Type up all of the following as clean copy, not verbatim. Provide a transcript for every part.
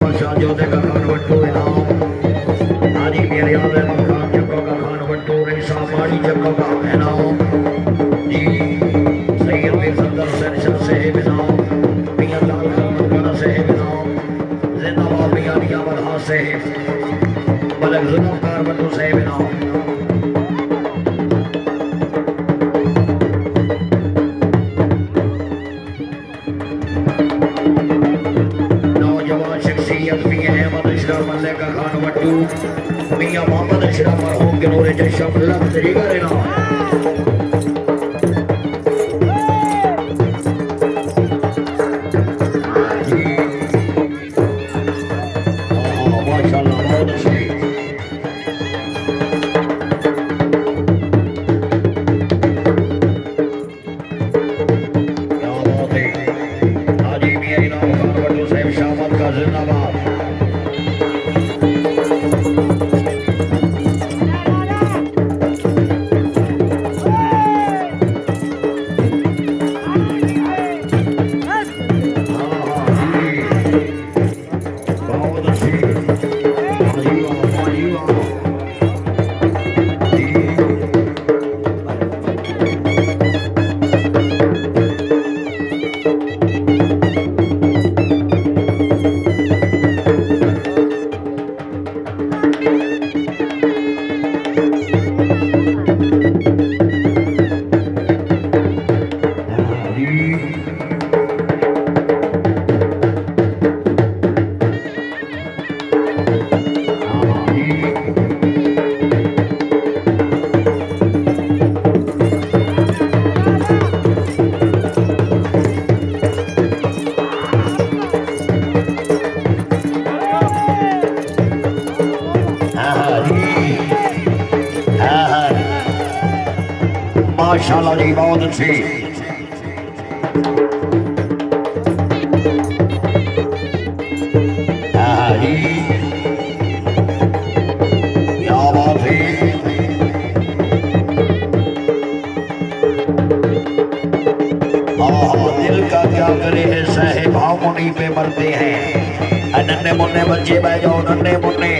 जोधे का खान बट्टू इनाम आदि मेरे याद है खान जब्बा का खान बट्टू रेशा माड़ी जब्बा का इनाम जी सैयद में सदर सेंशन से इनाम मियां लाल खान से इनाम जिंदाबाद मियां मियां बरहा से मलक जुल्फकार बट्टू से इनाम का खान बट्टू मियां मोहम्मद अशरफ मरहूम के नूरे चशम लफ्ज़ जिगर इनाम माशाल्लाह जी बहुत अच्छी क्या बात है दिल का क्या करे है साहेब हामुनी पे मरते हैं नन्हे मुन्ने बच्चे बह जाओ नन्हे मुन्ने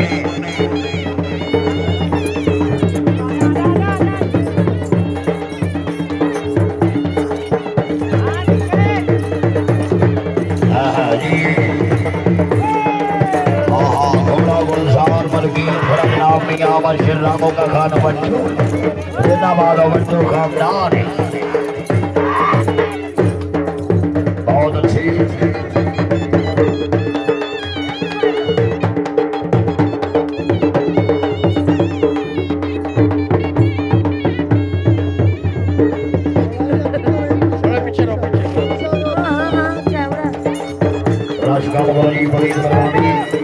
रामों का खान बट्टू जिंदाबाद बट्टू खानदान है बहुत अच्छी राष्ट्र बड़ी बड़ी बरवानी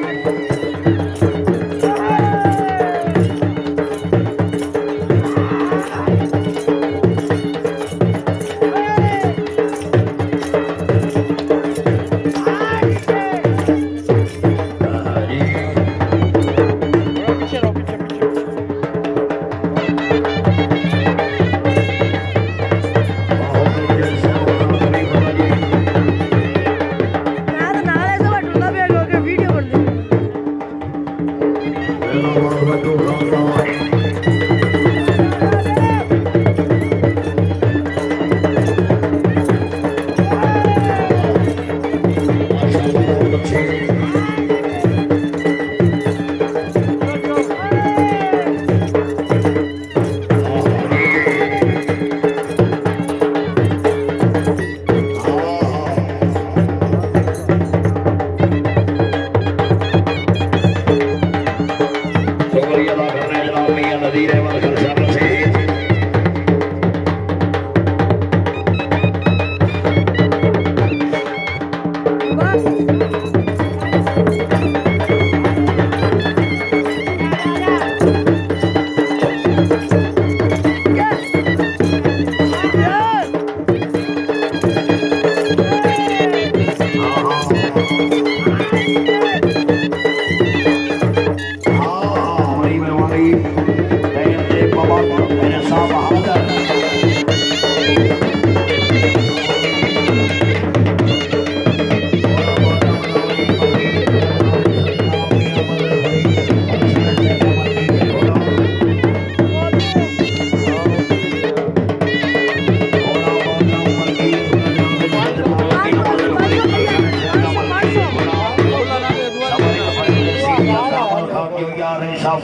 video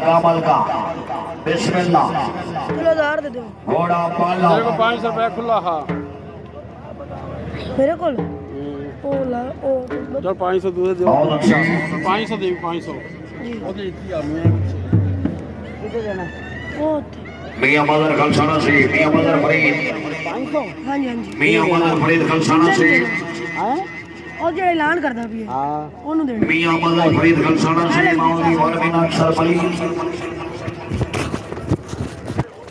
कामल का बिस्मिल्लाह किलो 1000 दे दो घोड़ा पाला मेरे को 500 रुपया खुला हाँ मेरे को ओ ला ओ चल 500 दूसरे दे बहुत अच्छा 500 दे 500 जी ओके इतनी आ मैं कितने देना ओ मियां मदर खलसाना से मियां मदर फरीद 500 हाँ जी हाँ जी मियां मदर फरीद खलसाना से हैं ਉਹ ਜਿਹੜਾ ਐਲਾਨ ਕਰਦਾ ਵੀ ਹੈ हाँ ਉਹਨੂੰ ਦੇਣਾ मियां मदर फरीद खलसाना से माउली वरमीना अक्षर फरीद